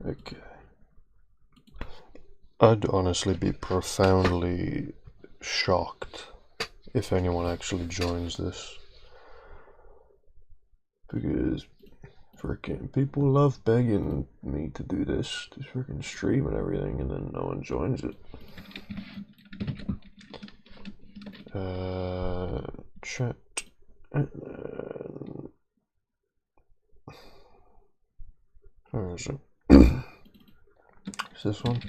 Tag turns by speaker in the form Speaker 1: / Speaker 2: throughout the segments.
Speaker 1: Okay. I'd honestly be profoundly shocked if anyone actually joins this. Because freaking people love begging me to do this freaking stream and everything, and then no one joins it. Chat. Where is it? Is this one?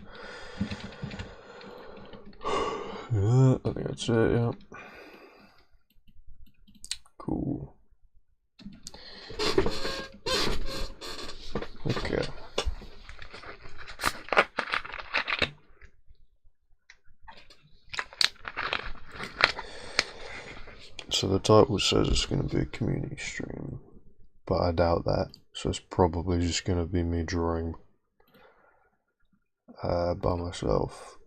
Speaker 1: Yeah, I think that's it, yeah. Cool. Okay. So the title says it's going to be a community stream, but I doubt that. So it's probably just going to be me drawing by myself.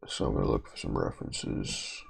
Speaker 1: So I'm going to look for some references.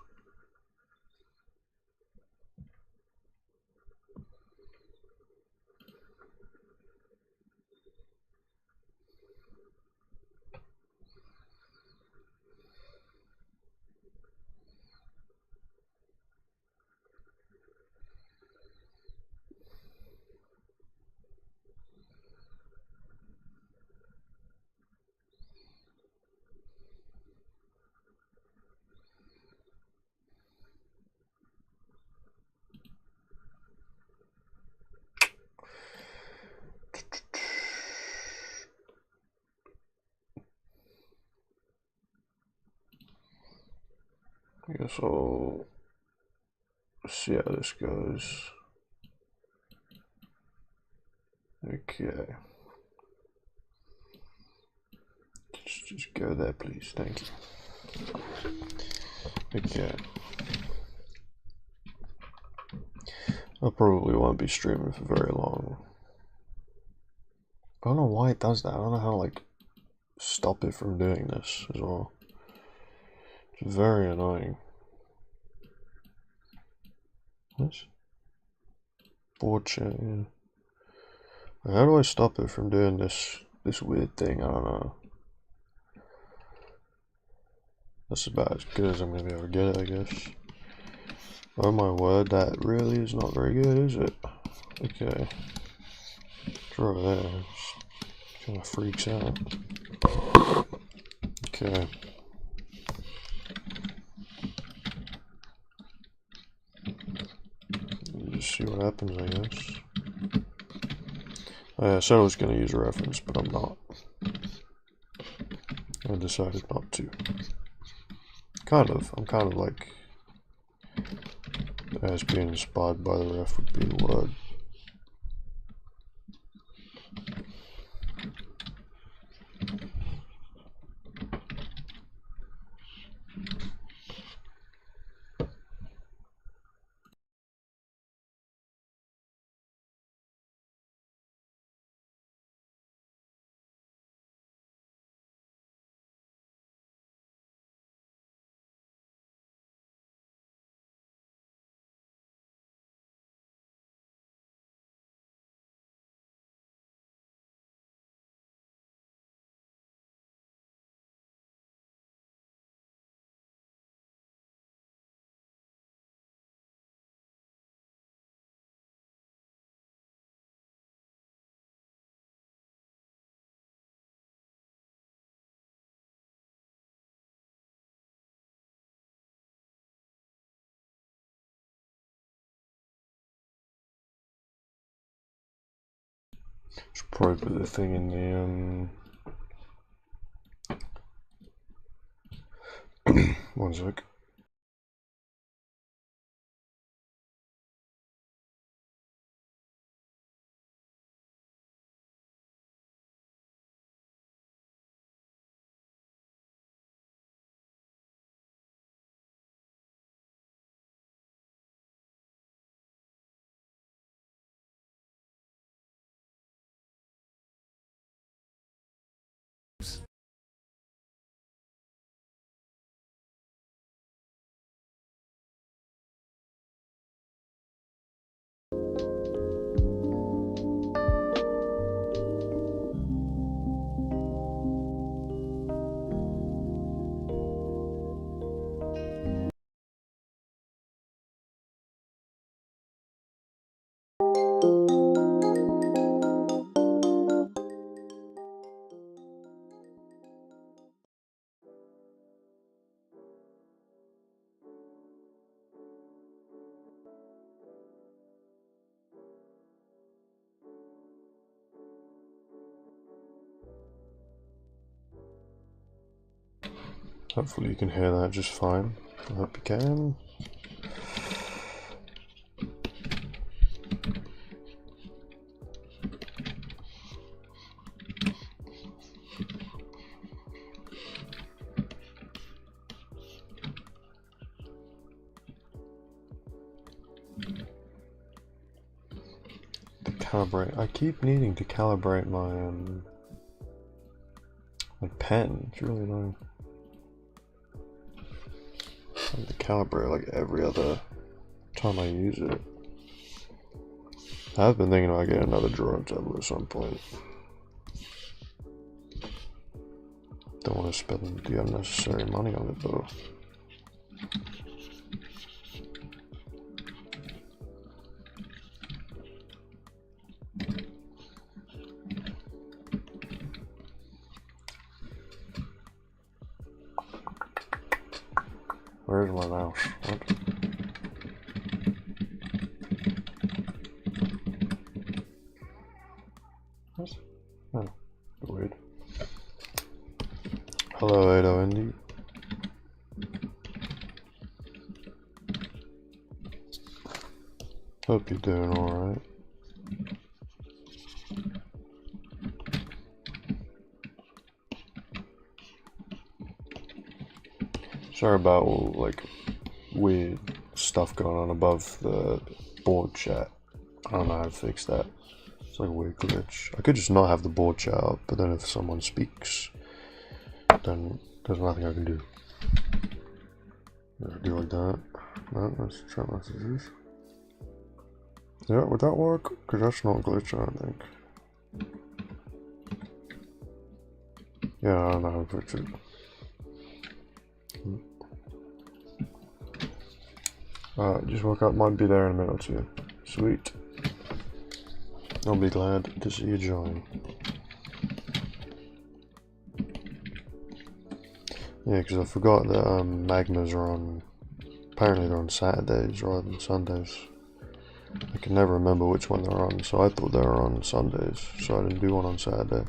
Speaker 1: I guess I'll see how this goes. Okay. Just go there, please. Thank you. Okay. I probably won't be streaming for very long. I don't know why it does that. I don't know how to like stop it from doing this as well. It's very annoying. What? Board chat, yeah. How do I stop it from doing this weird thing? I don't know. That's about as good as I'm gonna be able to get it, I guess. Oh my word, that really is not very good, is it? Okay. Draw over there. Just kind of freaks out. Okay. Just see what happens, I guess. I said I was going to use a reference, but I'm not. I decided not to. I'm kind of like, as being inspired by the ref would be the word. Should probably put the thing in the one sec. Hopefully you can hear that just fine. I hope you can. Calibrate. I keep needing to calibrate my pen. It's really annoying. I have to calibrate like every other time I use it. I've been thinking about getting another drawing tablet at some point. Don't want to spend the unnecessary money on it though. Where's my mouse? What? Oh, weird. Hello, Ado Indy. Hope you're doing alright. Sorry about all like weird stuff going on above the board chat. I don't know how to fix that. It's like a weird glitch. I could just not have the board chat up, but then if someone speaks, then there's nothing I can do. Do like that. No, let's chat messages. Yeah, would that work? Because that's not a glitch, I don't think. Yeah, I don't know how to fix it. Just woke up, might be there in a minute or two. Sweet. I'll be glad to see you join. Yeah, because I forgot that Magmas are on, apparently they're on Saturdays rather than Sundays. I can never remember which one they're on, so I thought they were on Sundays, so I didn't do one on Saturday.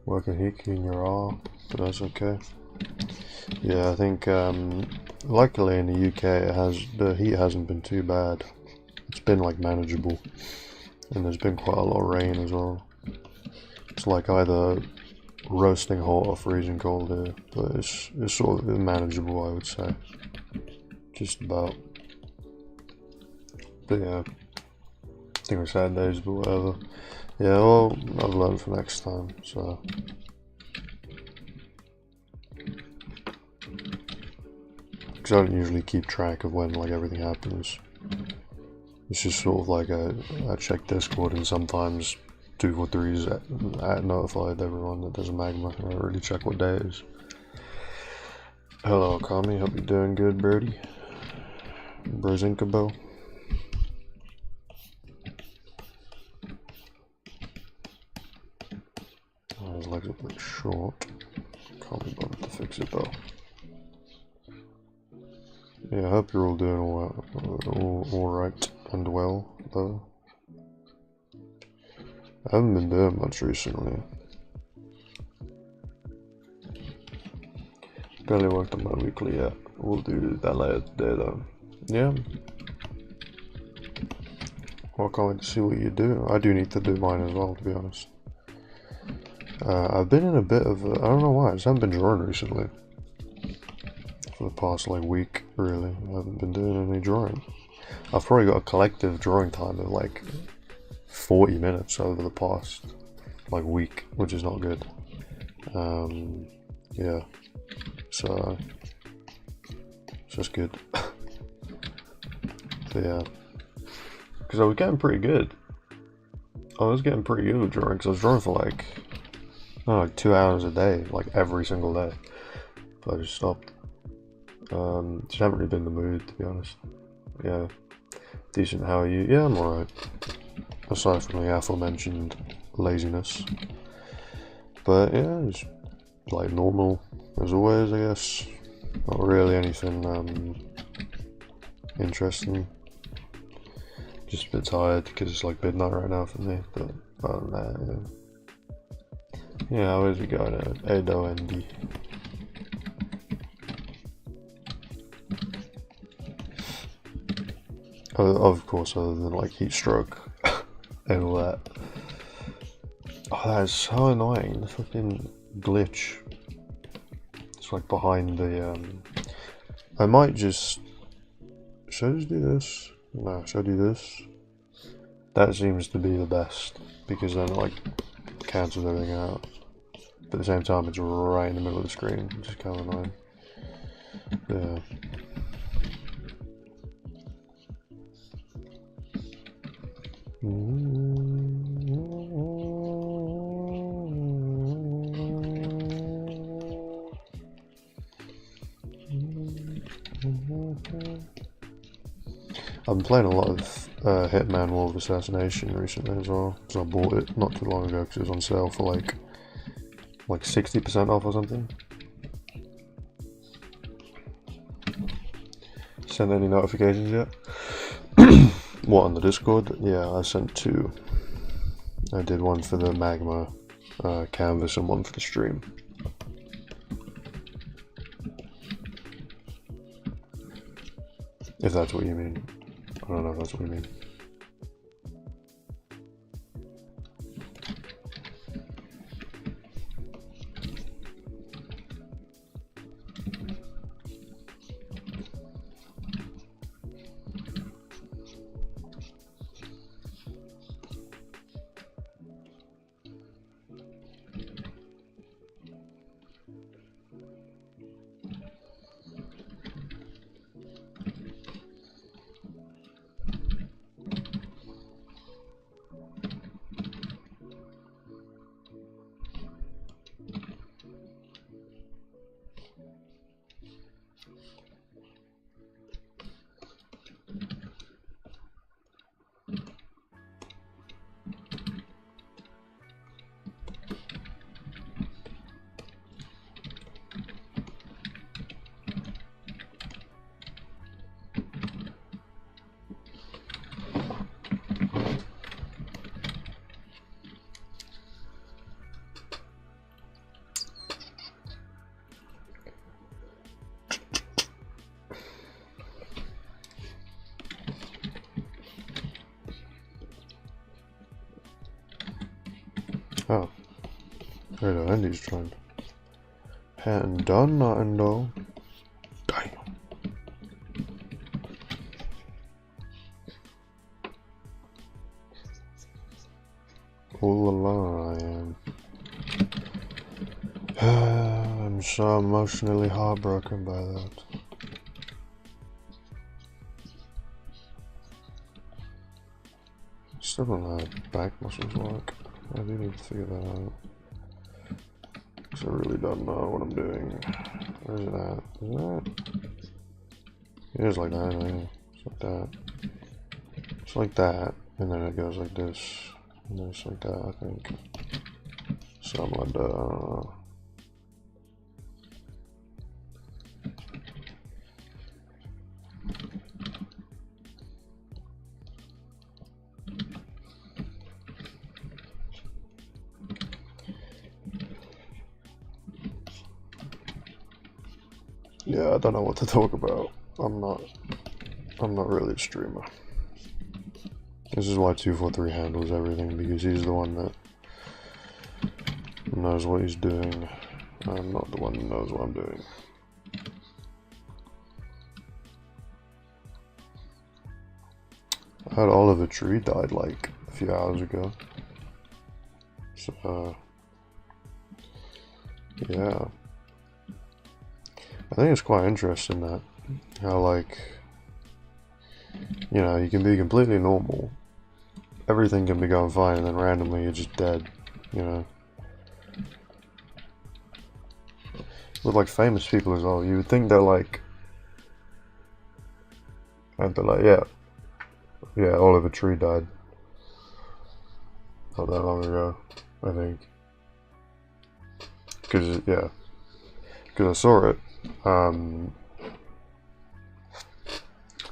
Speaker 1: Working Hiki in your R, but that's okay. Yeah, I think luckily in the UK the heat hasn't been too bad. It's been like manageable, and there's been quite a lot of rain as well. It's like either roasting hot or freezing cold here, but it's sort of manageable, I would say. Just about. But yeah, I think we're sad days, but whatever. Yeah, well, I've learned for next time, so. Because I don't usually keep track of when like everything happens. It's just sort of like I check Discord and sometimes 243's at notified everyone that there's a Magma. I don't really check what day it is. Hello, Kami. Hope you're doing good, Birdie. Brazinkabo. His legs are a bit short. Can't be bothered to fix it though. Yeah, I hope you're all doing alright and well though. I haven't been doing much recently. Barely worked on my weekly yet. We'll do that later today though. Yeah. Well, I can't wait to see what you do. I do need to do mine as well, to be honest. I've been in a bit of I don't know why, I just haven't been drawing recently. For the past like week, really. I haven't been doing any drawing. I've probably got a collective drawing time of like 40 minutes over the past like week, which is not good. Yeah. So it's just good. So yeah. Because I was getting pretty good. I was getting pretty good with drawing, because I was drawing for like, I don't know, 2 hours a day, like every single day. But I just stopped. Just haven't really been in the mood, to be honest. Yeah. Decent, how are you? Yeah, I'm alright. Aside from the aforementioned laziness. But yeah, it's like normal as always, I guess. Not really anything interesting. Just a bit tired because it's like midnight right now for me. But other than that, yeah, how is it going at veado.tube? Of course, other than like heat stroke and all that. Oh, that is so annoying. The fucking glitch. It's like behind the I might just. Should I just do this? No, should I do this? That seems to be the best because then it like cancels everything out. But at the same time, it's right in the middle of the screen, which is kind of annoying. Yeah. I've been playing a lot of Hitman Wall of Assassination recently as well, so I bought it not too long ago because it was on sale for like 60% off or something. Sent any notifications yet? What, on the Discord? Yeah, I sent 2. I did one for the Magma canvas and one for the stream. If that's what you mean. I don't know if that's what you mean. Oh, right, Andy's trying. And done, nothing though. Damn. All alone I am. I'm so emotionally heartbroken by that. Still don't know how back muscles work. I do need to figure that out. Because I really don't know what I'm doing. Where's it at? Is that? It is like that, yeah. It's like that. It's like that. And then it goes like this. And then it's like that, I think. Something like that. Yeah, I don't know what to talk about. I'm not really a streamer. This is why 243 handles everything, because he's the one that knows what he's doing. I'm not the one that knows what I'm doing. I heard Oliver Tree died like a few hours ago. So, yeah. I think it's quite interesting that how, like, you know, you can be completely normal, everything can be going fine, and then randomly you're just dead, you know. With like famous people as well, you would think they're like, I'd be like, yeah, Oliver Tree died not that long ago, I think. because yeah, because I saw it.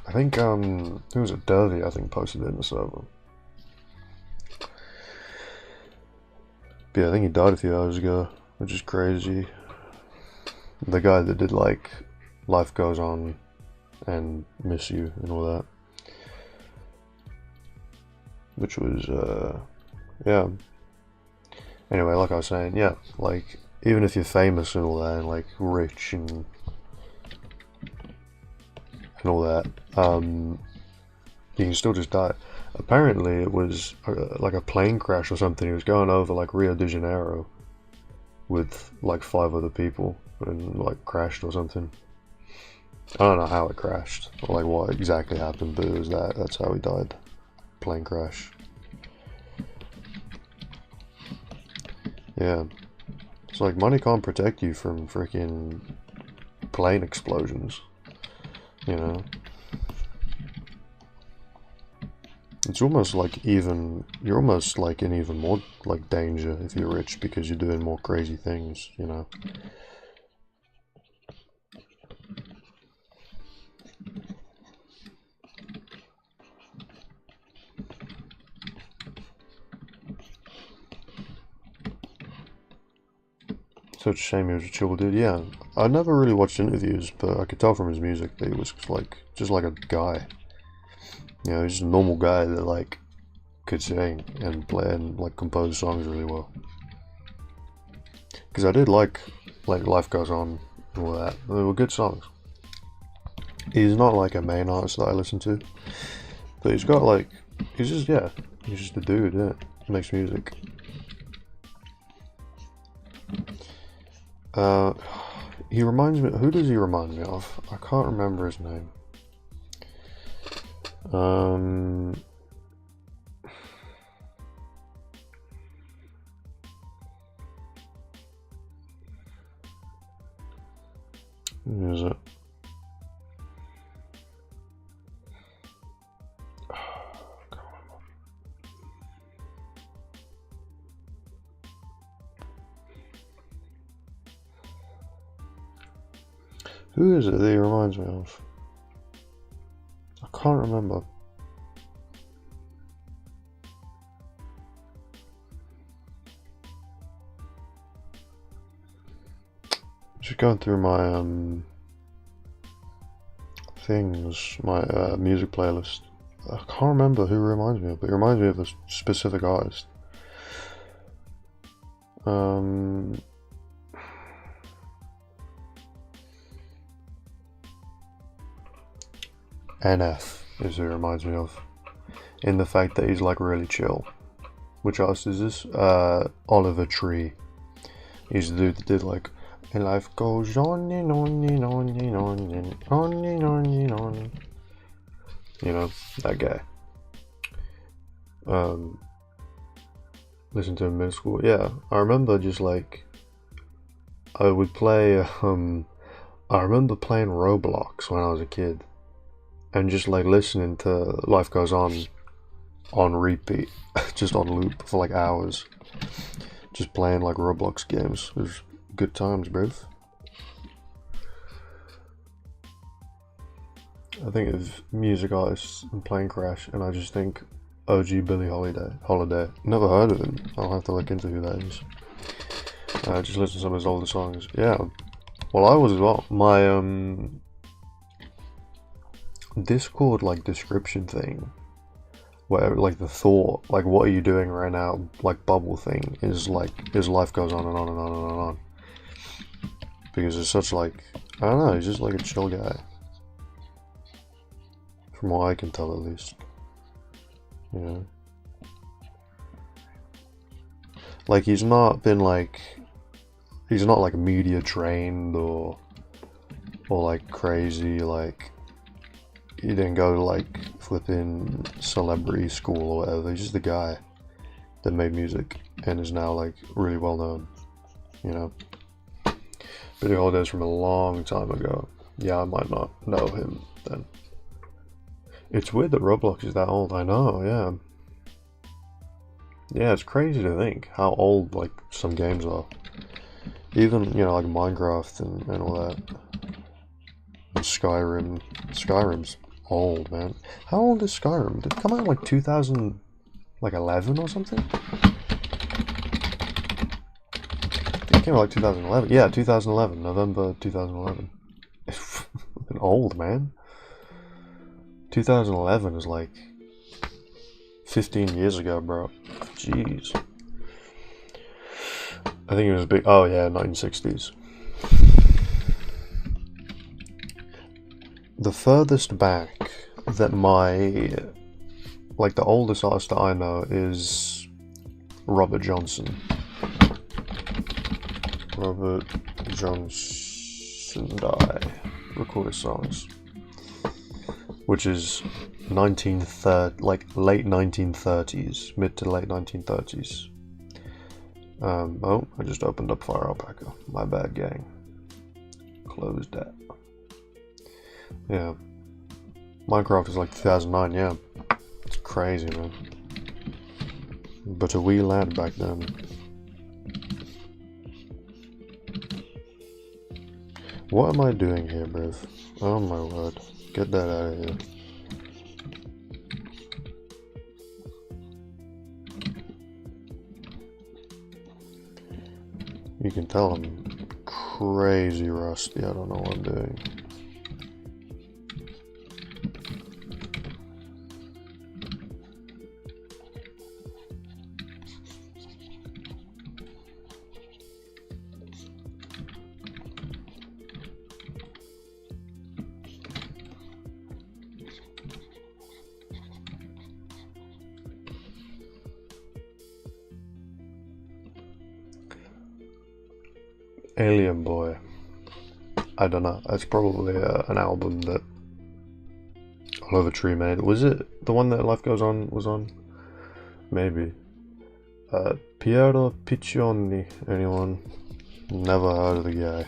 Speaker 1: I think who was it? Derby, I think, posted it in the server. But yeah, I think he died a few hours ago, which is crazy. The guy that did like Life Goes On and Miss You and all that, which was yeah. Anyway, like I was saying, yeah, like even if you're famous and all that, and like rich and all that, you can still just die. Apparently it was like a plane crash or something. He was going over like Rio de Janeiro with like 5 other people and like crashed or something. I don't know how it crashed or like what exactly happened, but it was that's how he died. Plane crash. Yeah. It's like money can't protect you from freaking plane explosions. You know? It's almost like you're almost like in even more like danger if you're rich because you're doing more crazy things, you know? Such a shame he was a chill dude. Yeah, I never really watched interviews, but I could tell from his music that he was like just like a guy. You know, he's just a normal guy that like could sing and play and like compose songs really well. Because I did like Life Goes On and all that. They were good songs. He's not like a main artist that I listen to, but he's got like he's just a dude. Yeah, he makes music. He reminds me. Who does he remind me of? I can't remember his name. Who is it? Who is it that he reminds me of? I can't remember. Just going through my things, my music playlist. I can't remember who it reminds me of, but it reminds me of a specific artist. NF is who it reminds me of, in the fact that he's like really chill. Which artist is this? Oliver Tree. He's the dude that did like "And life goes on and on and on and on and on and on and on." You know, that guy. Listen to him in middle school. Yeah, I remember just like I would play. I remember playing Roblox when I was a kid, and just like listening to Life Goes On repeat, just on loop for like hours, just playing like Roblox games. It was good times, bruv. I think of music artists and Plane Crash, and I just think OG Billie Holiday. Never heard of him. I'll have to look into who that is. Just listen to some of his older songs. Yeah, well, I was as well. My Discord like description thing, where like the thought, like what are you doing right now, like bubble thing is like his life goes on and on and on and on, because it's such like, I don't know, he's just like a chill guy, from what I can tell at least. You know, like he's not like media trained or like crazy, like he didn't go to like flipping celebrity school or whatever. He's just the guy that made music and is now like really well known, you know. Billie Holiday's from a long time ago. Yeah, I might not know him then. It's weird that Roblox is that old. I know, yeah. Yeah, it's crazy to think how old like some games are. Even, you know, like Minecraft and all that. Skyrim. Skyrim's old, man. How old is Skyrim? Did it come out in like 2011 or something? It came out like 2011. Yeah, 2011. November 2011. It's old, man. 2011 is like 15 years ago, bro. Jeez. I think it was big. Oh yeah, 1960s. The furthest back that like the oldest artist that I know is Robert Johnson. Robert Johnson recorded songs, which is 1930, like late 1930s, mid to late 1930s. Oh, I just opened up Fire Alpaca. My bad, gang. Closed that. Yeah. Minecraft is like 2009, yeah. It's crazy, man. But a wee lad back then. What am I doing here, bruv? Oh my word. Get that out of here. You can tell I'm crazy rusty. I don't know what I'm doing. Alien Boy. I don't know. It's probably an album that Oliver Tree made. Was it the one that Life Goes On was on? Maybe. Piero Piccioni. Anyone? Never heard of the guy.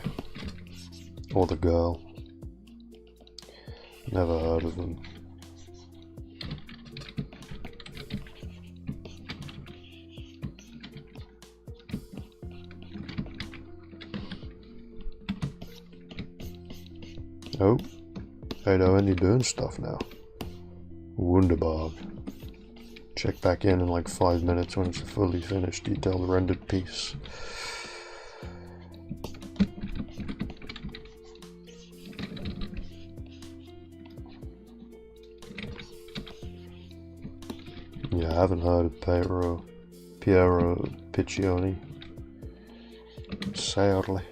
Speaker 1: Or the girl. Never heard of them. Oh, hey, they're only doing stuff now. Wunderbar. Check back in like 5 minutes when it's a fully finished, detailed rendered piece. Yeah, I haven't heard of Piero Piccioni. Sadly.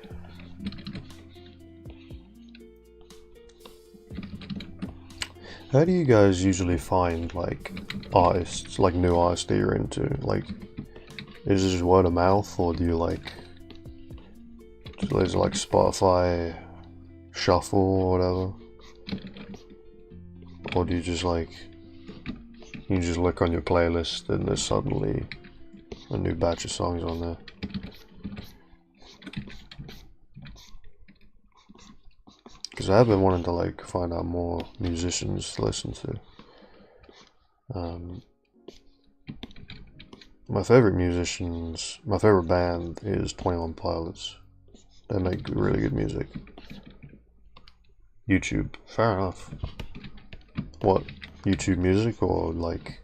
Speaker 1: How do you guys usually find like artists, like new artists that you're into? Like, is it just word of mouth, or do you like, is it like Spotify Shuffle or whatever? Or do you just like, you just look on your playlist and there's suddenly a new batch of songs on there? Because I've been wanting to like find out more musicians to listen to. My favorite band is 21 Pilots. They make really good music. YouTube, fair enough. What, YouTube music or like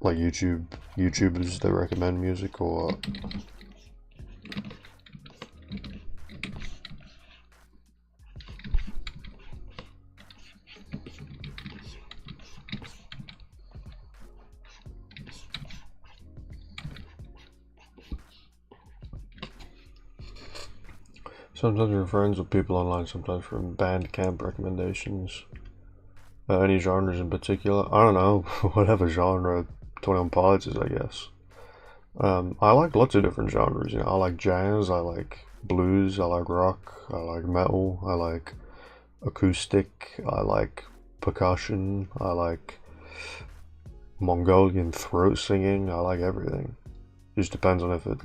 Speaker 1: YouTubers that recommend music, or what? Sometimes you're friends with people online, sometimes from Bandcamp recommendations. Any genres in particular? I don't know, whatever genre 21 Pilots is, I guess. I like lots of different genres, you know. I like jazz, I like blues, I like rock, I like metal, I like acoustic, I like percussion, I like Mongolian throat singing, I like everything. Just depends on if it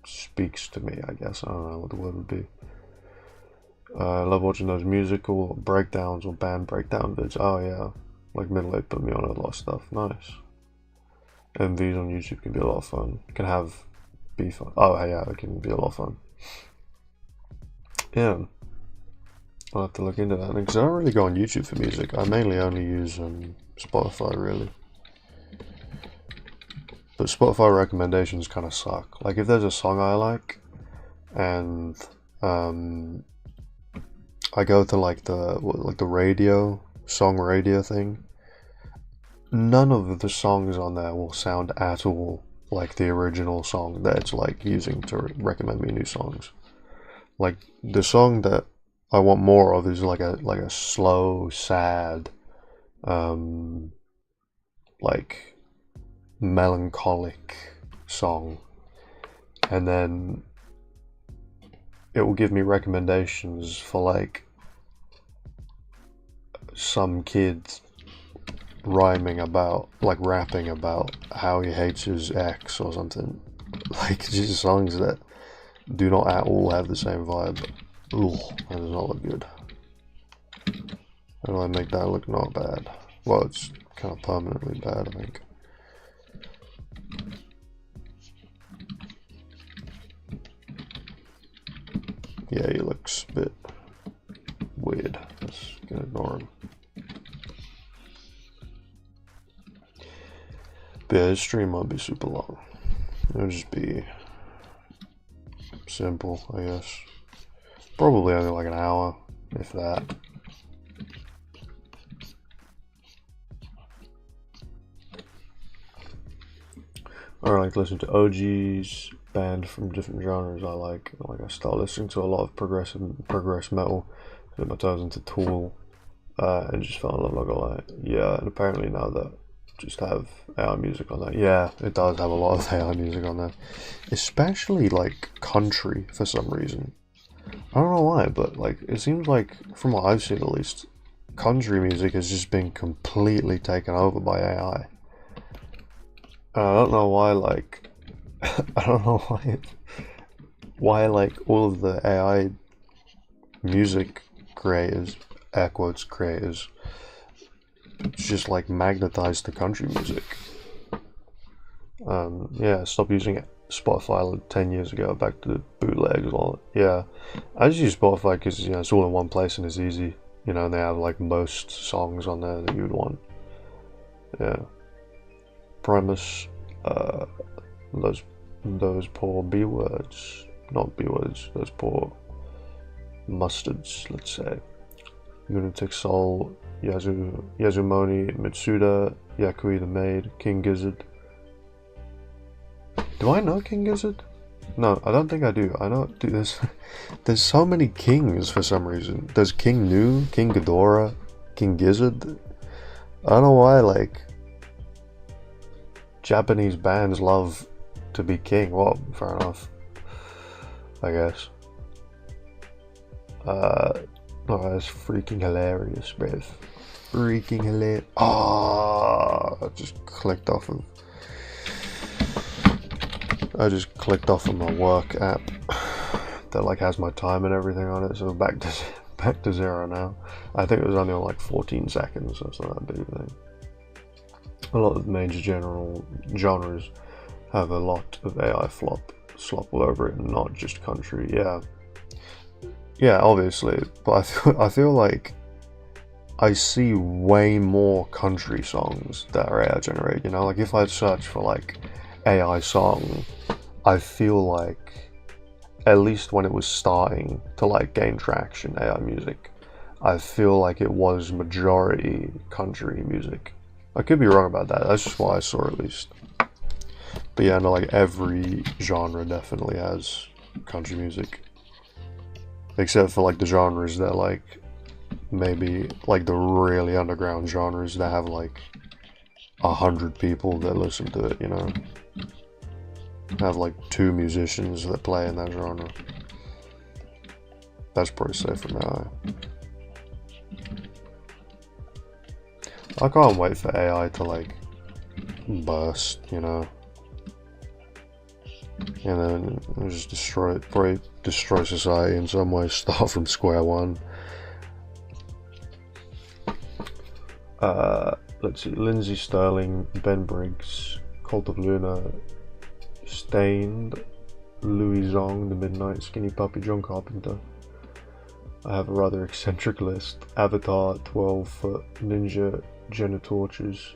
Speaker 1: speaks to me, I guess. I don't know what the word would be. I love watching those musical breakdowns or band breakdown vids. Oh yeah, like Middle Eight put me on a lot of stuff. Nice. MVs on YouTube can be a lot of fun. Can have be fun. Oh yeah, it can be a lot of fun. Yeah, I'll have to look into that because I don't really go on YouTube for music. I mainly only use Spotify really. But Spotify recommendations kind of suck. Like if there's a song I like, and I go to like the radio thing, none of the songs on there will sound at all like the original song that it's like using to recommend me new songs. Like the song that I want more of is like a slow, sad, like melancholic song, and then it will give me recommendations for like some kid rapping about how he hates his ex or something. Like just songs that do not at all have the same vibe. Ooh, that does not look good. How do I make that look not bad? Well, it's kind of permanently bad, I think. Yeah, he looks a bit weird. Let's ignore him. But yeah, his stream won't be super long. It'll just be simple, I guess. Probably only like an hour, if that. I like to listen to OGs, band from different genres I like. Like I start listening to a lot of progress metal, dip my toes into Tool, and just fell in love, not gonna lie. Yeah, and apparently now that just have AI music on there. Yeah, it does have a lot of AI music on there. Especially like country for some reason. I don't know why, but like it seems like from what I've seen at least, country music has just been completely taken over by AI. I don't know why, like I don't know why like all of the AI music creators, air quotes creators, just like magnetized the country music. Yeah, stopped using Spotify like 10 years ago, back to the bootlegs. All yeah, I just use Spotify because it's all in one place and it's easy, and they have like most songs on there that you would want. Yeah, premise, those poor B words, not B words, those poor mustards, let's say. Lunatic Soul, Yazumoni, Mitsuda, Yakui the Maid, King Gizzard. Do I know King Gizzard? No, I don't think I do. I know, dude, there's so many kings for some reason. There's King Nu, King Ghidorah, King Gizzard. I don't know why, like, Japanese bands love to be king. Well, fair enough, I guess. Oh, that's freaking hilarious, bruv. Freaking hilarious. Oh, I just clicked off of my work app that like has my time and everything on it, so back to zero now. I think it was only on like 14 seconds, so it's not that big a thing. A lot of major genres have a lot of AI slop all over it, and not just country. Yeah, obviously, but I feel like I see way more country songs that are AI generated. Like if I search for like AI song, I feel like, at least when it was starting to like gain traction, AI music, I feel like it was majority country music. I could be wrong about that. That's just what I saw at least. But yeah, no, like every genre definitely has country music. Except for like the genres that like, maybe like the really underground genres that have like 100 people that listen to it, Have like 2 musicians that play in that genre. That's pretty safe for now. I can't wait for AI to like burst, and then just probably destroy society in some way, start from square one. Let's see, Lindsay Sterling, Ben Briggs, Cult of Luna, Stained, Louis Zong, the Midnight Skinny Puppy, John Carpenter. I have a rather eccentric list. Avatar, 12-foot, Ninja, Jenna Torches.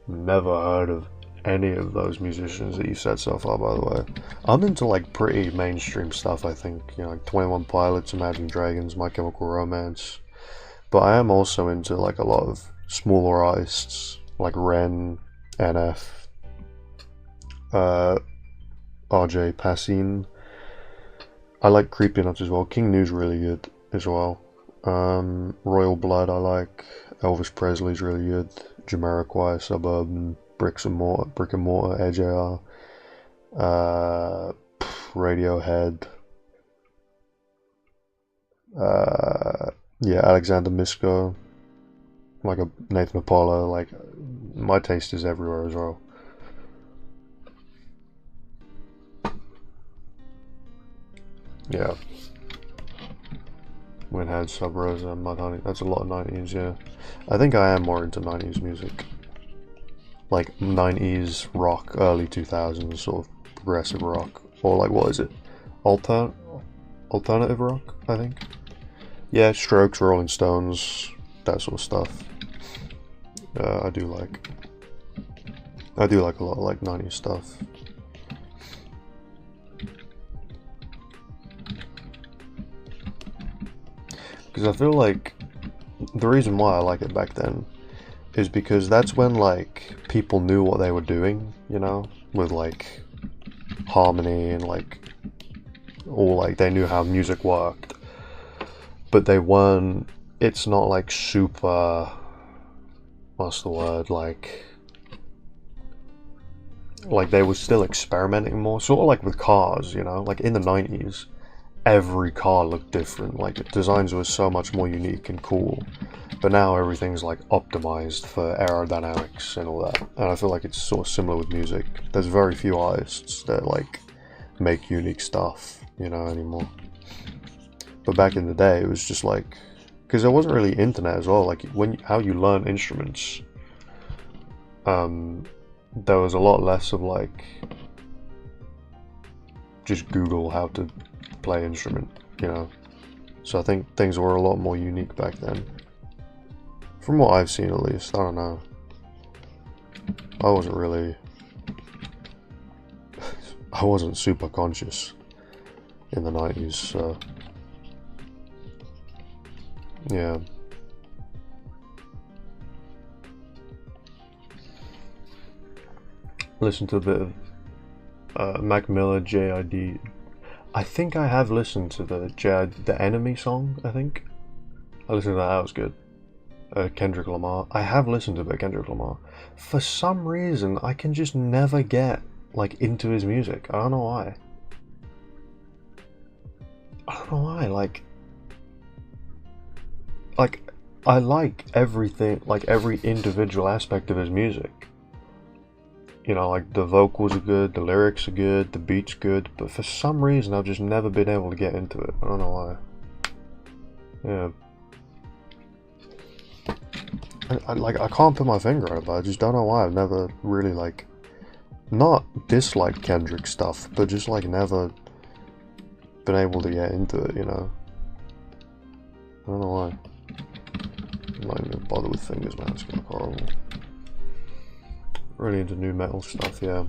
Speaker 1: Never heard of any of those musicians that you said so far, by the way. I'm into like pretty mainstream stuff, I think. You know, like 21 Pilots, Imagine Dragons, My Chemical Romance. But I am also into like a lot of smaller artists, like Ren, NF, RJ Passin. I like Creepy Nuts as well. King Nu's really good as well. Royal Blood I like. Elvis Presley's really good. Jamiroquai, Suburban, Brick and Mortar, AJR. Radiohead. Yeah, Alexander Misko. Like a Nathan Apollo. Like, my taste is everywhere as well. Yeah. Winhead, Sub Rosa, Mudhoney. That's a lot of 90s, yeah. I think I am more into 90s music. Like 90s rock, early 2000s sort of progressive rock. Or like, what is it? Alternative rock, I think? Yeah, Strokes, Rolling Stones, that sort of stuff. I do like a lot of like 90s stuff. Because I feel like the reason why I like it back then is because that's when like people knew what they were doing, you know, with like harmony and like all like they knew how music worked, but they weren't. It's not like super. What's the word? Like they were still experimenting more, sort of like with cars, you know, like in the 90s. Every car looked different, like designs were so much more unique and cool, but now everything's like optimized for aerodynamics and all that, and I feel like it's sort of similar with music. There's very few artists that like make unique stuff, you know, anymore. But back in the day it was just like, because there wasn't really internet as well, like how you learn instruments, there was a lot less of like just Google how to play instrument, you know. So I think things were a lot more unique back then. From what I've seen at least, I don't know. I wasn't super conscious in the 90s, so yeah. Listen to a bit of Mac Miller, JID. I think I have listened to the Enemy song, I think. I listened to that, that was good. Kendrick Lamar. I have listened to a bit of Kendrick Lamar. For some reason, I can just never get, like, into his music. I don't know why. Like, I like everything, like, every individual aspect of his music. You know, like, the vocals are good, the lyrics are good, the beat's good, but for some reason I've just never been able to get into it. I don't know why. Yeah. I can't put my finger on it, but I just don't know why. I've never really, like, not disliked Kendrick stuff, but just, like, never been able to get into it, you know? I don't know why. I'm not even gonna bother with fingers, man. It's gonna look horrible. Really into new metal stuff, yeah.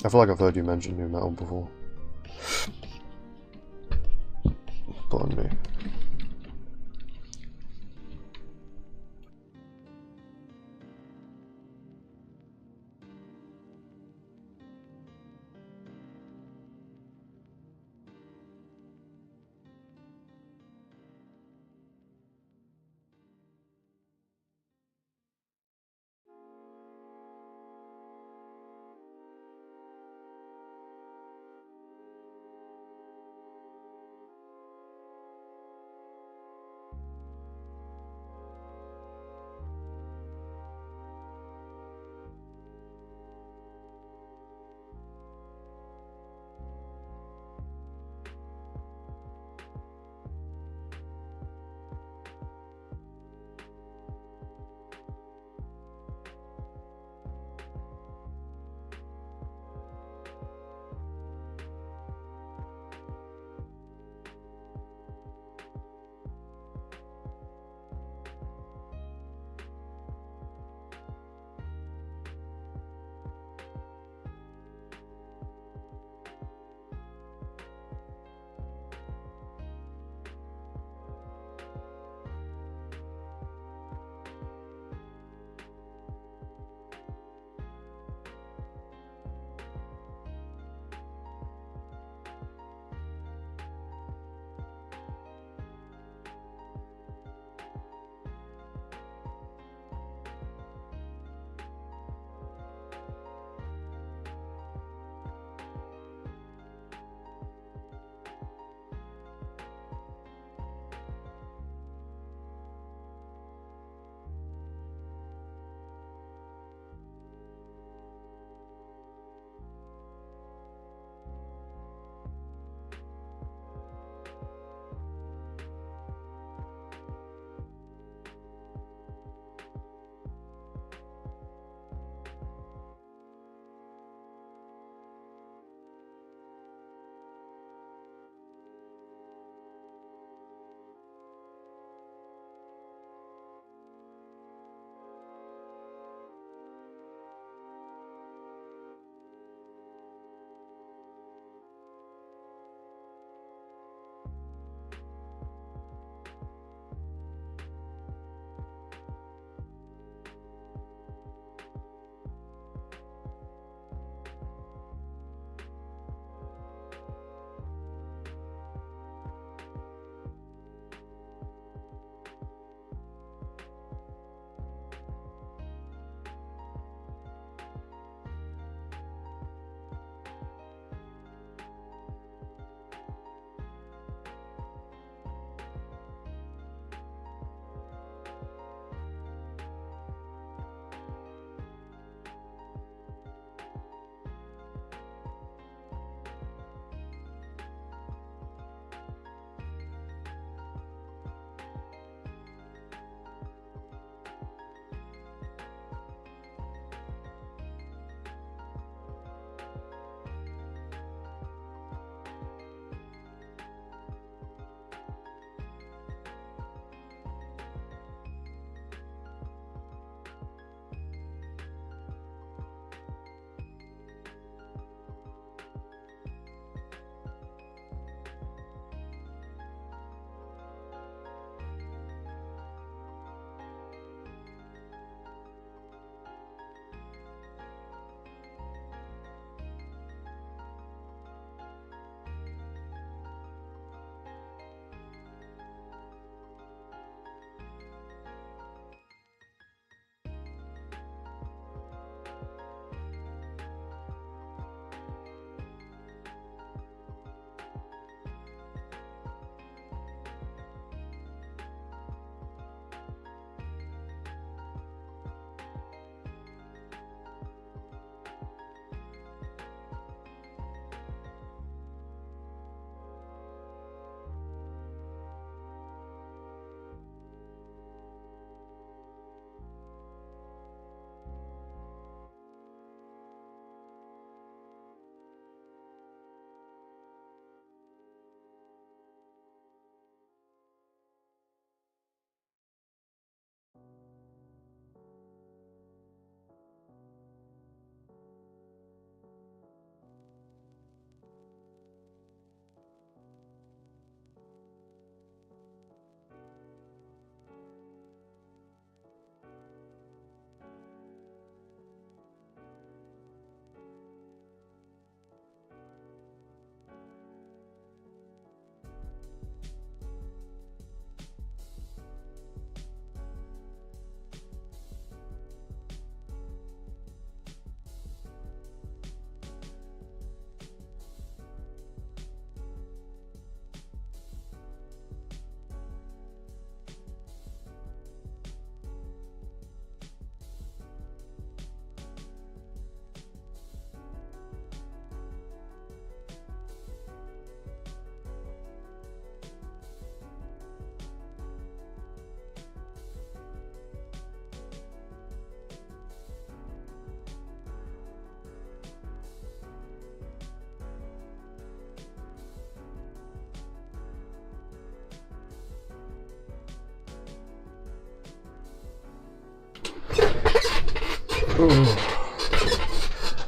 Speaker 1: I feel like I've heard you mention new metal before. Pardon me.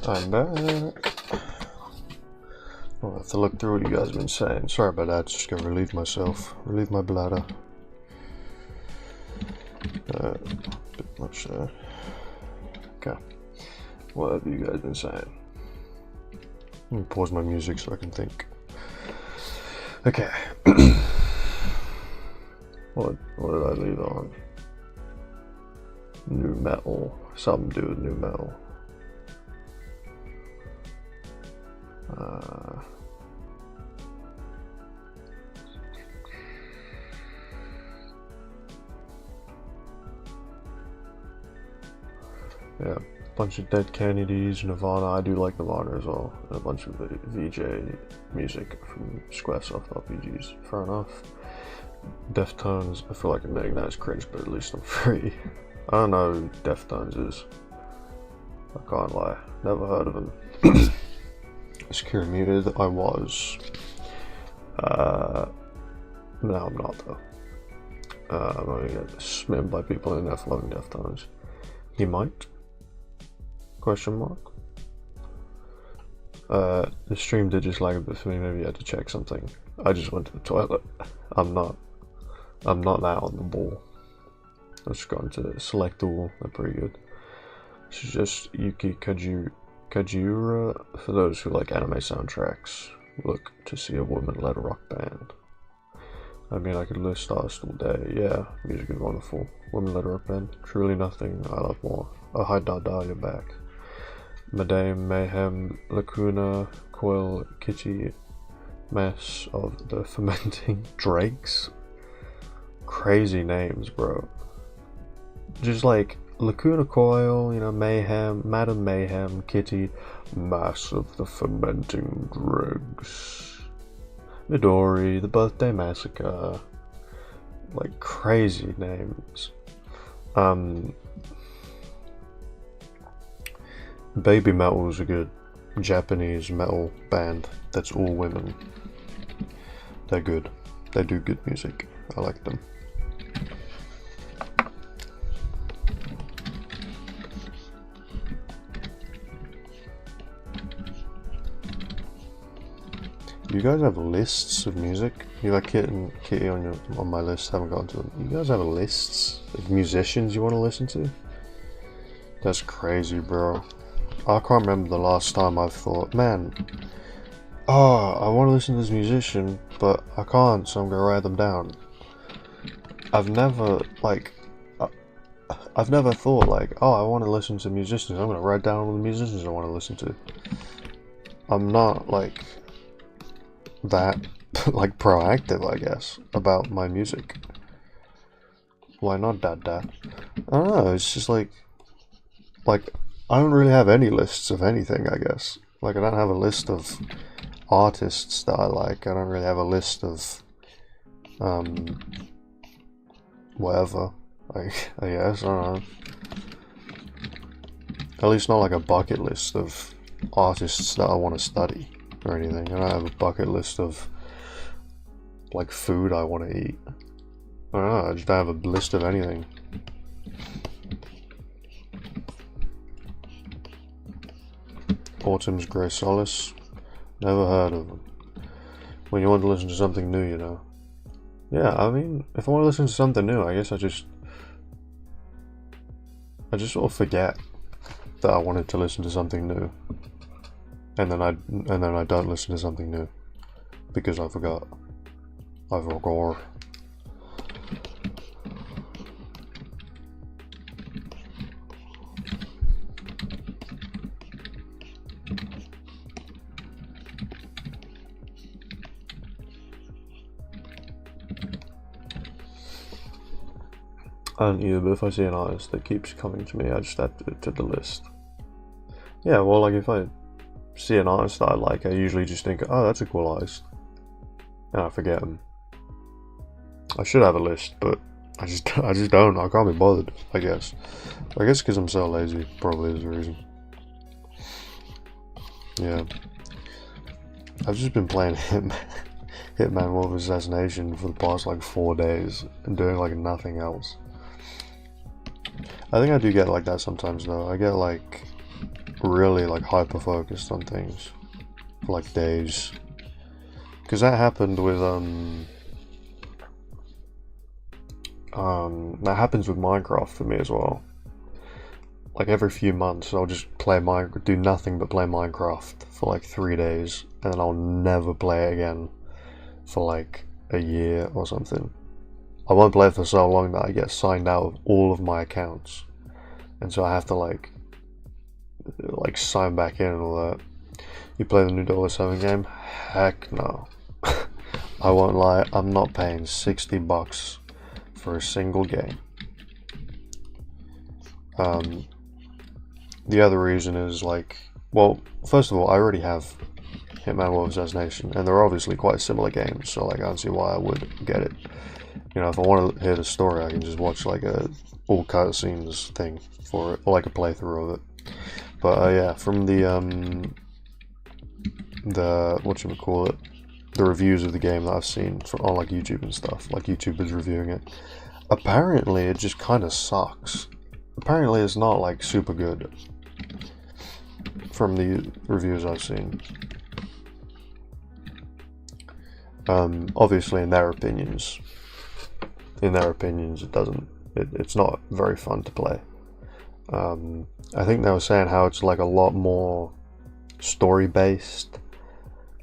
Speaker 1: I'm back. I'll have to look through what you guys have been saying. Sorry about that, just gonna relieve myself. Relieve my bladder. Bit much there. Okay. What have you guys been saying? Let me pause my music so I can think. Okay. What did I leave on? New metal. Something to do with new metal. Yeah, a bunch of Dead Kennedys, Nirvana. I do like Nirvana as well. And a bunch of VJ music from Squaresoft RPGs. Fair enough. Deftones. I feel like admitting that is cringe, but at least I'm free. I don't know who Deftones is. I can't lie. Never heard of them. Secure muted. I was. Now I'm not though. I'm gonna get smitten by people in there for loving Deftones. He might? Question mark. The stream did just lag a bit for me. Maybe I had to check something. I just went to the toilet. I'm not now on the ball. Let's go into select all. They're pretty good. This is just Yuki Kajiura. For those who like anime soundtracks, look to see a woman-led rock band. I mean, I could list artists all day. Yeah, music is wonderful. Women-led rock band. Truly nothing I love more. Oh, hi Dada, you're back. Madame, Mayhem, Lacuna, Coil, Kitty, Mess of the Fermenting Drakes. Crazy names, bro. Just like Lacuna Coil, you know, Mayhem, Madame Mayhem, Kitty, Mass of the Fermenting Dregs, Midori, The Birthday Massacre. Like crazy names. Baby Metal is a good Japanese metal band that's all women. They're good. They do good music. I like them. You guys have lists of music? You got Kitty on my list, haven't gotten to them. You guys have lists of musicians you want to listen to? That's crazy, bro. I can't remember the last time I've thought, man, I want to listen to this musician, but I can't, so I'm gonna write them down. I've never thought like, oh, I want to listen to musicians, I'm gonna write down all the musicians I want to listen to. I'm not like that like proactive, I guess, about my music. Why not, Dad? I don't know, it's just like I don't really have any lists of anything, I guess. Like, I don't have a list of artists that I like. I don't really have a list of whatever. I guess, I don't know. At least not like a bucket list of artists that I want to study or anything. I don't have a bucket list of like food I want to eat. I don't know, I just don't have a list of anything. Autumn's Grey Solace. Never heard of them. When you want to listen to something new, you know. Yeah, I mean, if I want to listen to something new, I guess I just sort of forget that I wanted to listen to something new. And then I don't listen to something new. Because I forgot. I forgot. I don't either, but if I see an artist that keeps coming to me, I just add it to the list. Yeah, well, like if I see an artist that I like, I usually just think, oh, that's a cool artist. And I forget them. I should have a list, but I just don't. I can't be bothered, I guess. I guess because I'm so lazy, probably is the reason. Yeah. I've just been playing Hitman Wolf Assassination for the past like 4 days and doing like nothing else. I think I do get like that sometimes though. I get like really like hyper focused on things for like days. Because that happened with that happens with Minecraft for me as well. Like every few months I'll just do nothing but play Minecraft for like 3 days, and then I'll never play it again for like a year or something. I won't play it for so long that I get signed out of all of my accounts, and so I have to like sign back in and all that. You play the new $7 game? Heck no. I won't lie, I'm not paying $60 for a single game. The other reason is like, well, first of all, I already have Hitman World Assassination, and they're obviously quite similar games, so like I don't see why I would get it. You know, if I want to hear the story, I can just watch like a all cutscenes thing for it, or like a playthrough of it. But yeah, from the whatchamacallit, the reviews of the game that I've seen on like YouTube and stuff, like YouTubers reviewing it, apparently it just kind of sucks. Apparently it's not like super good from the reviews I've seen. Obviously in their opinions it's not very fun to play. I think they were saying how it's like a lot more story based,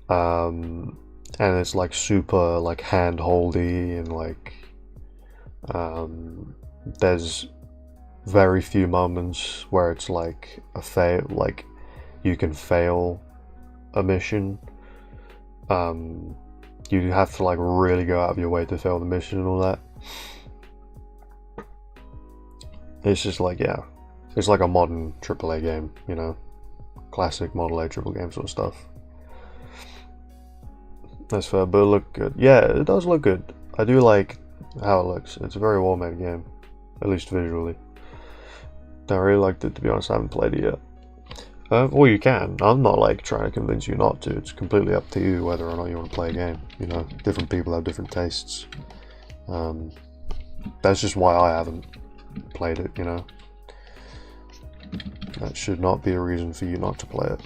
Speaker 1: and it's like super like hand-holdy, and like there's very few moments where it's like a fail, like you can fail a mission. You have to like really go out of your way to fail the mission and all that. It's just like, yeah, it's like a modern AAA game, you know, classic Model A triple game sort of stuff. That's fair, but it looked good. Yeah, it does look good. I do like how it looks. It's a very well made game, at least visually. I really liked it, to be honest. I haven't played it yet. Well, you can. I'm not like trying to convince you not to. It's completely up to you whether or not you want to play a game. You know, different people have different tastes. That's just why I haven't played it, you know. That should not be a reason for you not to play it.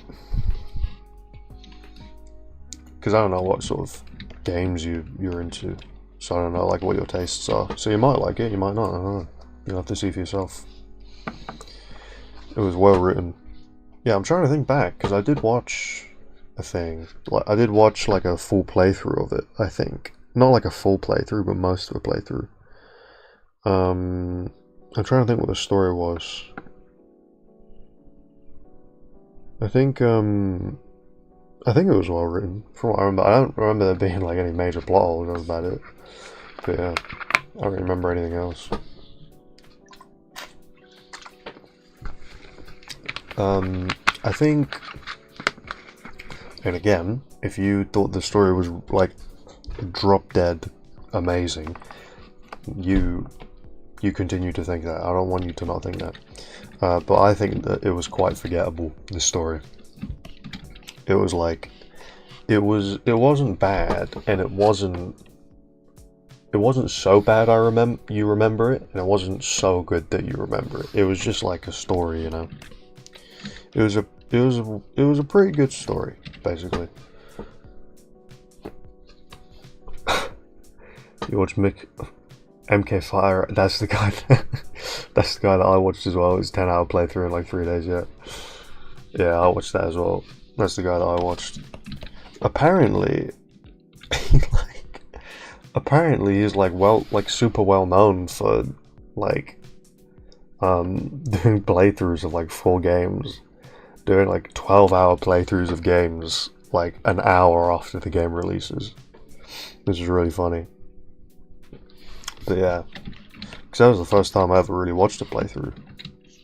Speaker 1: Because I don't know what sort of games you're into. So I don't know like what your tastes are. So you might like it, you might not. I don't know. You'll have to see for yourself. It was well written. Yeah, I'm trying to think back, because I did watch a thing. Like I did watch like a full playthrough of it, I think. Not like a full playthrough, but most of a playthrough. I'm trying to think what the story was. I think it was well written, from what I remember. I don't remember there being like any major plot holes. That was about it. But yeah, I don't remember anything else. I think, and again, if you thought the story was like drop dead amazing, you continue to think that. I don't want you to not think that. But I think that it was quite forgettable, the story. It was like, it wasn't bad, and it wasn't so bad you remember it, and it wasn't so good that you remember it. It was just like a story, you know. It was a pretty good story, basically. You watch MK Fire. That's the guy. That's the guy that I watched as well. It's 10-hour playthrough in like 3 days. Yeah, I watched that as well. That's the guy that I watched. Apparently, he's like super well known for like doing playthroughs of like full games, doing like 12-hour playthroughs of games like an hour after the game releases, which is really funny. But yeah, because that was the first time I ever really watched a playthrough,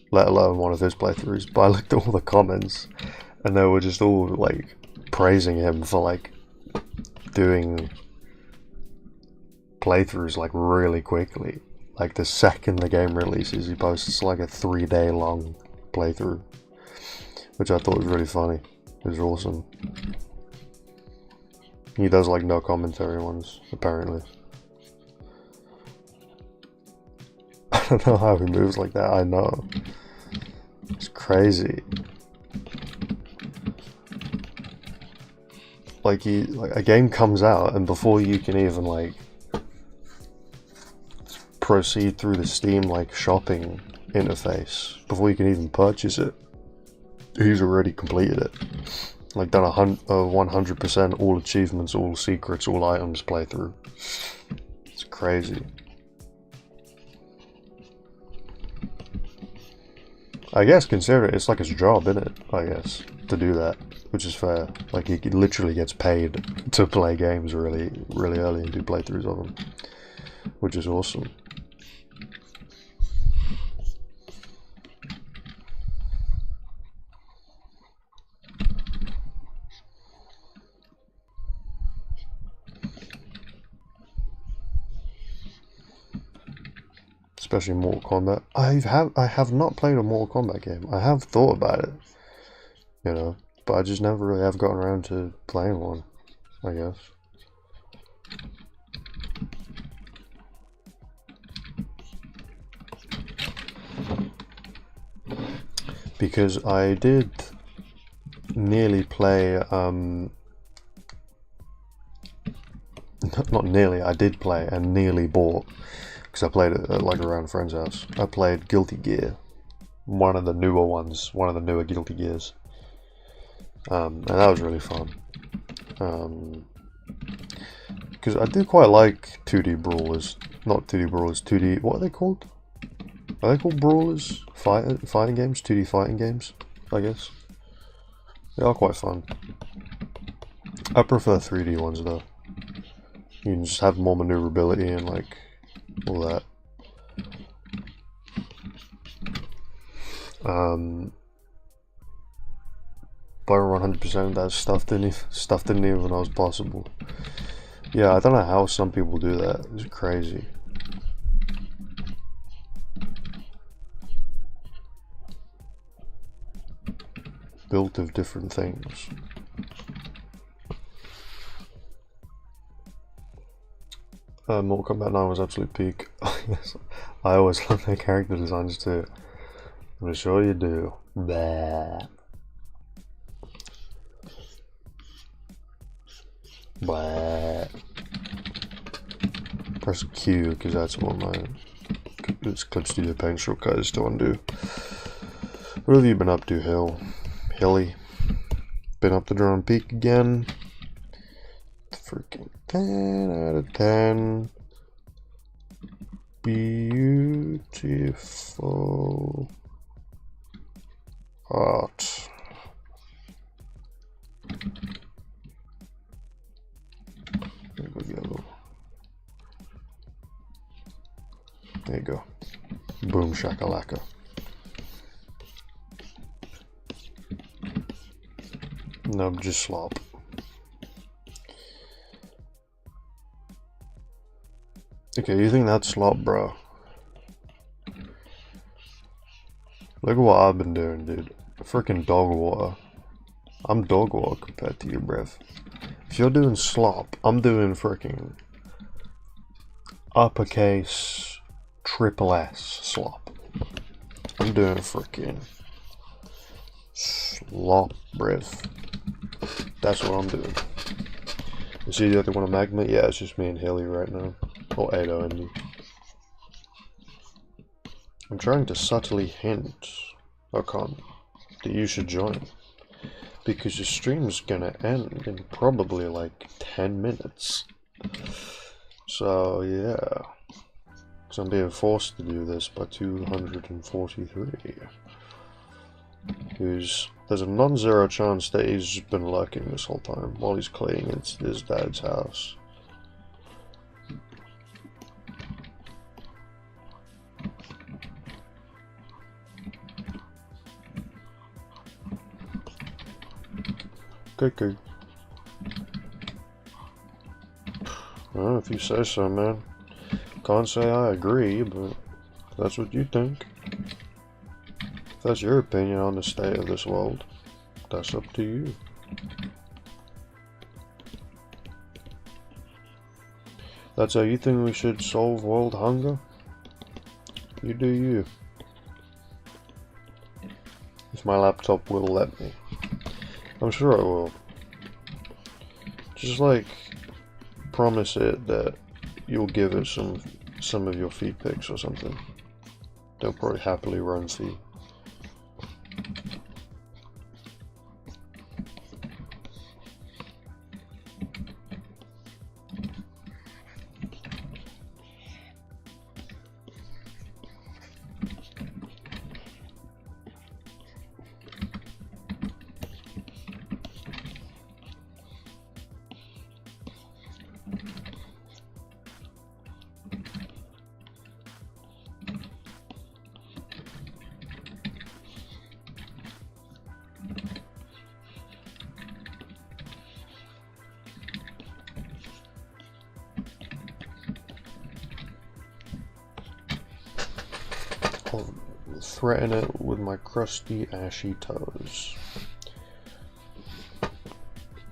Speaker 1: let alone one of his playthroughs. But I looked at all the comments, and they were just all like praising him for like doing playthroughs like really quickly. Like the second the game releases, he posts like a 3-day long playthrough, which I thought was really funny. It was awesome. He does like no commentary ones, apparently. don't know how he moves like that, I know. It's crazy. Like a game comes out and before you can even like proceed through the Steam like shopping interface, before you can even purchase it, he's already completed it. Like done 100% all achievements, all secrets, all items playthrough. It's crazy. I guess consider it, it's like his job, isn't it? I guess, to do that, which is fair. Like he literally gets paid to play games really early and do playthroughs of them, which is awesome. Especially Mortal Kombat. I have not played a Mortal Kombat game. I have thought about it, you know, but I just never really have gotten around to playing one, I guess. Because I did nearly play, not nearly, I did play and nearly bought, because I played it like around a friend's house. I played Guilty Gear, one of the newer ones, one of the newer Guilty Gears, and that was really fun. Because I do quite like 2D brawlers, not 2D brawlers, 2D. What are they called? Are they called brawlers? Fighting games, 2D fighting games, I guess. They are quite fun. I prefer 3D ones though. You can just have more maneuverability and like all that. But 100% that stuff didn't even know was possible. Yeah, I don't know how some people do that. It's crazy. Built of different things. Mortal Kombat 9 was absolute peak. Yes, I always love their character designs too. I'm sure you do. Blah. Blah. Press Q because that's what my Clip Studio Paint shortcut is to undo. What have you been up to, Hilly? Been up the Drone Peak again? Freaking 10 out of 10. Beautiful art. There we go, yellow. There you go. Boom shakalaka. No, just slop. Okay, you think that's slop, bro? Look at what I've been doing, dude. Freaking dog water. I'm dog water compared to you, bruv. If you're doing slop, I'm doing freaking uppercase triple S slop. I'm doing freaking slop, bruv. That's what I'm doing. You see the other one of Magma? Yeah, it's just me and Hilly right now. Or Ado and me. I'm trying to subtly hint, Ocon, that you should join. Because your stream's gonna end in probably like 10 minutes. So yeah. Because I'm being forced to do this by 243. There's a non-zero chance that he's been lurking this whole time while he's cleaning his dad's house. Okay. Well, if you say so, man. Can't say I agree, but if that's what you think. If that's your opinion on the state of this world, that's up to you. That's how you think we should solve world hunger? You do you. If my laptop will let me. I'm sure it will. Just like promise it that you'll give it some of your feed pics or something. They'll probably happily run feed. I'll threaten it with my crusty, ashy toes.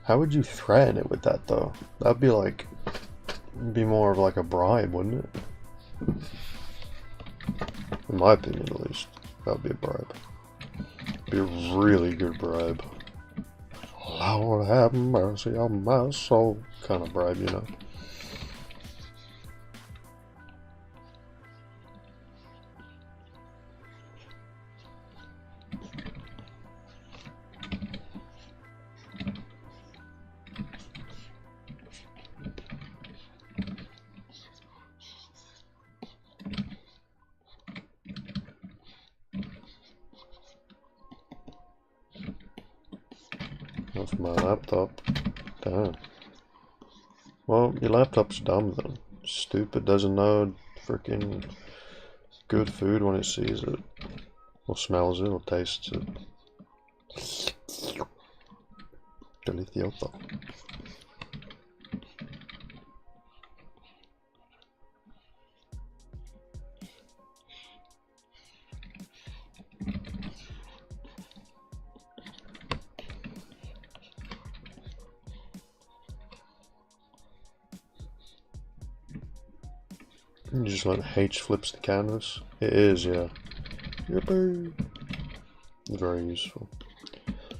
Speaker 1: How would you threaten it with that, though? That'd be like, be more of like a bribe, wouldn't it? In my opinion, at least. That'd be a bribe. Be a really good bribe. Lord have mercy on my soul. Kind of bribe, you know. That's my laptop. Damn. Well, your laptop's dumb then. Stupid, doesn't know freaking good food when it sees it. Or smells it, or tastes it. Delicioso. You just like H flips the canvas. It is, yeah. Yippee! Very useful.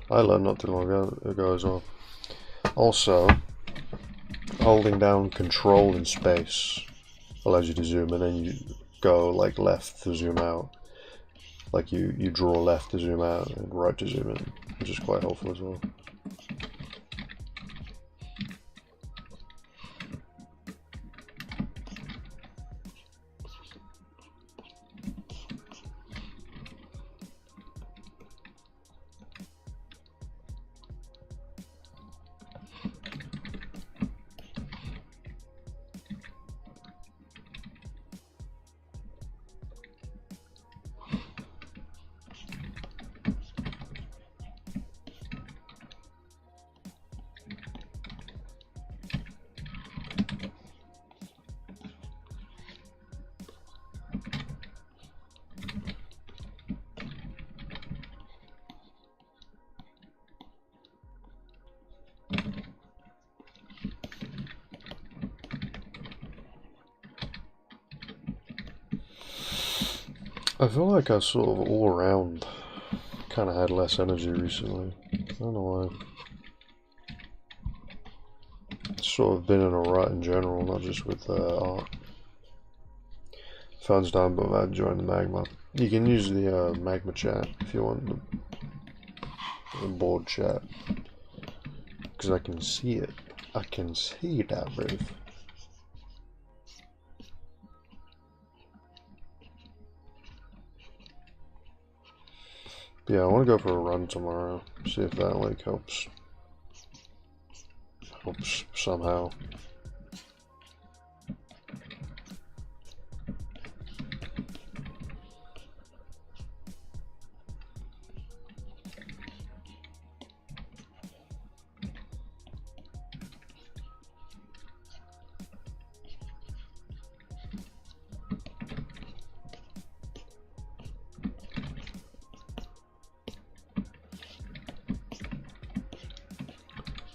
Speaker 1: I learned not too long ago as well. Also, holding down Control in space allows you to zoom in, and you go like left to zoom out. Like you draw left to zoom out and right to zoom in, which is quite helpful as well. I feel like I sort of all around kind of had less energy recently. I don't know why. Sort of been in a rut in general, not just with art. Phone's down, but I'd join the Magma. You can use the Magma chat if you want the board chat. Because I can see it. I can see that, Brave. Yeah, I want to go for a run tomorrow. See if that like helps. Helps somehow.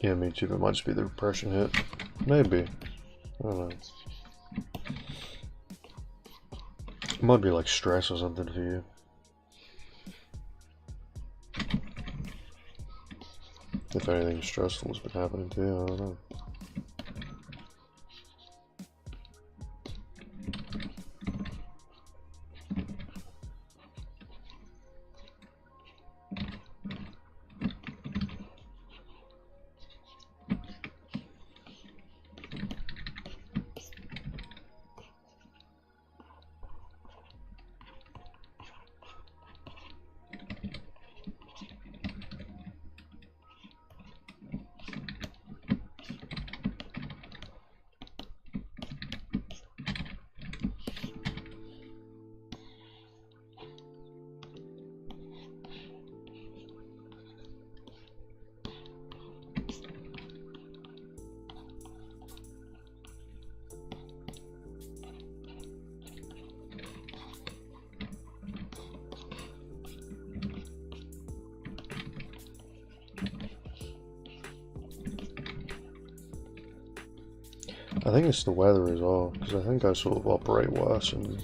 Speaker 1: Yeah, me too. It might just be the repression hit. Maybe. I don't know. Might be like stress or something for you. If anything stressful has been happening to you, I don't know. I think it's the weather as well, because I think I sort of operate worse in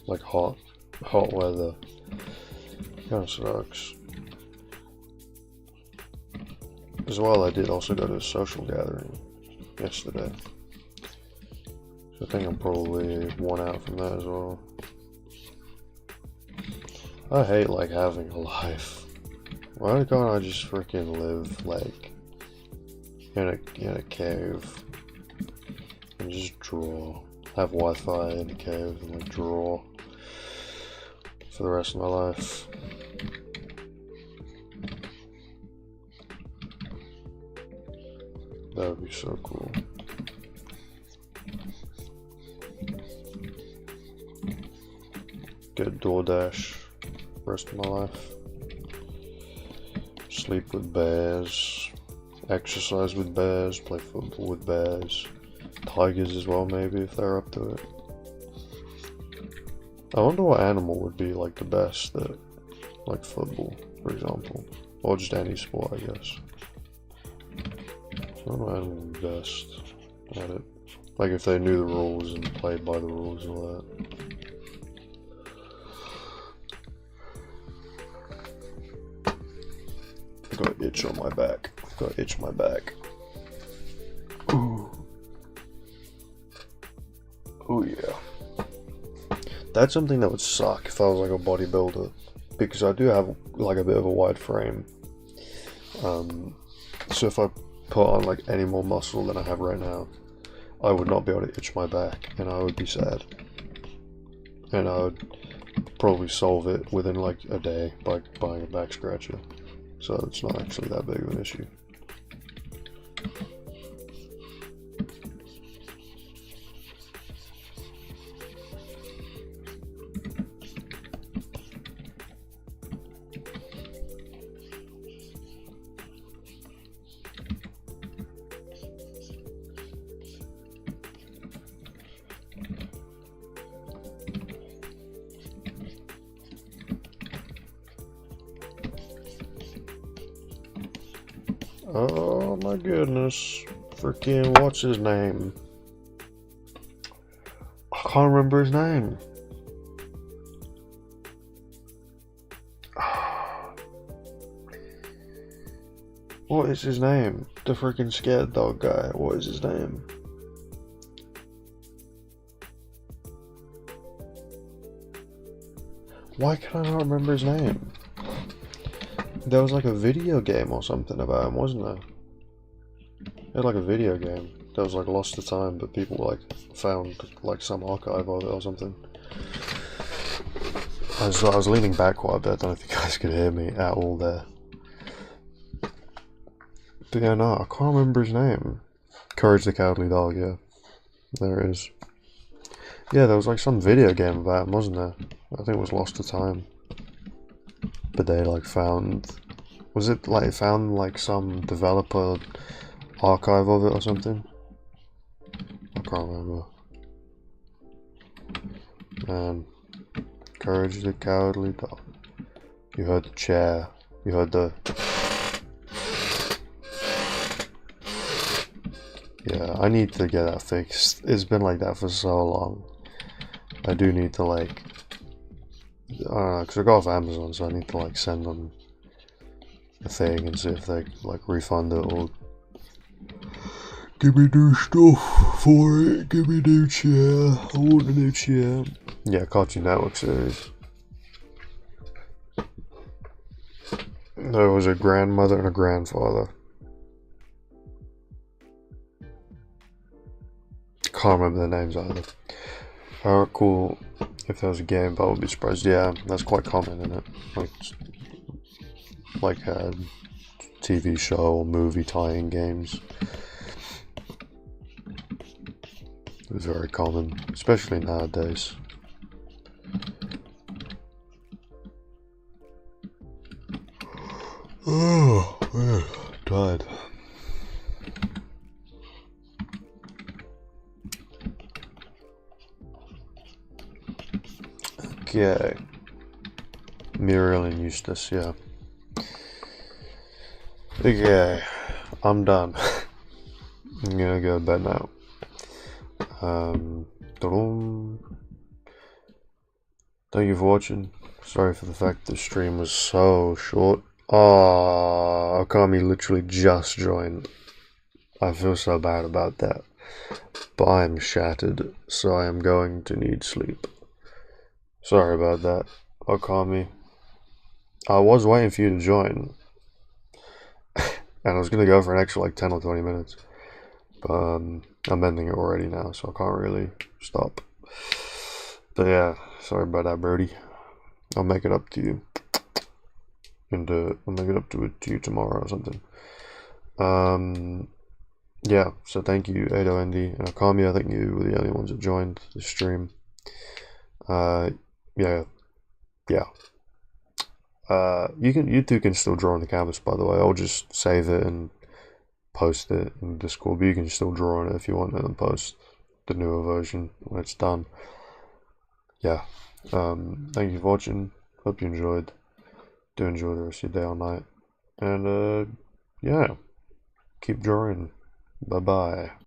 Speaker 1: like hot weather. Kind of sucks. As well, I did also go to a social gathering yesterday, so I think I'm probably worn out from that as well. I hate like having a life. Why can't I just freaking live like in a cave? And just draw. Have Wi-Fi in the cave and like draw for the rest of my life. That would be so cool. Get DoorDash rest of my life. Sleep with bears. Exercise with bears. Play football with bears. Tigers as well, maybe, if they're up to it. I wonder what animal would be like the best at like football, for example, or just any sport, I guess. I don't know what animal would be best at it, like if they knew the rules and played by the rules and all that. I've got an itch on my back. I've got an itch on my back. Ooh. Oh yeah. That's something that would suck if I was like a bodybuilder, because I do have like a bit of a wide frame. So if I put on like any more muscle than I have right now, I would not be able to itch my back, and I would be sad. And I would probably solve it within like a day by buying a back scratcher. So it's not actually that big of an issue. Oh my goodness. Freaking, what's his name? I can't remember his name. What is his name? The freaking scared dog guy. What is his name? Why can I not remember his name? There was like a video game or something about him, wasn't there? It had like a video game that was like lost to time, but people like found like some archive of it or something. I was leaning back quite a bit. I don't know if you guys could hear me at all there. But yeah, no, I can't remember his name. Courage the Cowardly Dog, yeah. There it is. Yeah, there was like some video game about him, wasn't there? I think it was Lost to Time. But they like found... Was it like found like some developer archive of it or something? I can't remember. Man. Courage the Cowardly Dog. You heard the chair. You heard the... Yeah, I need to get that fixed. It's been like that for so long. I do need to like, I don't know, because I got off Amazon, so I need to like send them a thing and see if they like refund it or give me new stuff for it. Give me a new chair. I want a new chair. Yeah, Cartoon Network series. There was a grandmother and a grandfather. Can't remember their names either. Alright, cool. If there was a game, but I would be surprised. Yeah, that's quite common, isn't it? Like a TV show or movie tie-in games. It was very common, especially nowadays. Oh, man, died. Okay. Muriel and Eustace, yeah. Okay, I'm done. I'm gonna go to bed now. Thank you for watching. Sorry for the fact the stream was so short. Oh, Akami literally just joined. I feel so bad about that. But I am shattered, so I am going to need sleep. Sorry about that, Akami. I was waiting for you to join. And I was going to go for an extra like 10 or 20 minutes. But I'm ending it already now, so I can't really stop. But yeah, sorry about that, Brody. I'll make it up to you. And I'll make it up to you tomorrow or something. Yeah, so thank you, Ado, Andy, and Akami. I think you were the only ones that joined the stream. Yeah. You two can still draw on the canvas, by the way. I'll just save it and post it in Discord, but you can still draw on it if you want, and then post the newer version when it's done. Yeah. Thank you for watching. Hope you enjoyed. Do enjoy the rest of your day or night. And yeah. Keep drawing. Bye bye.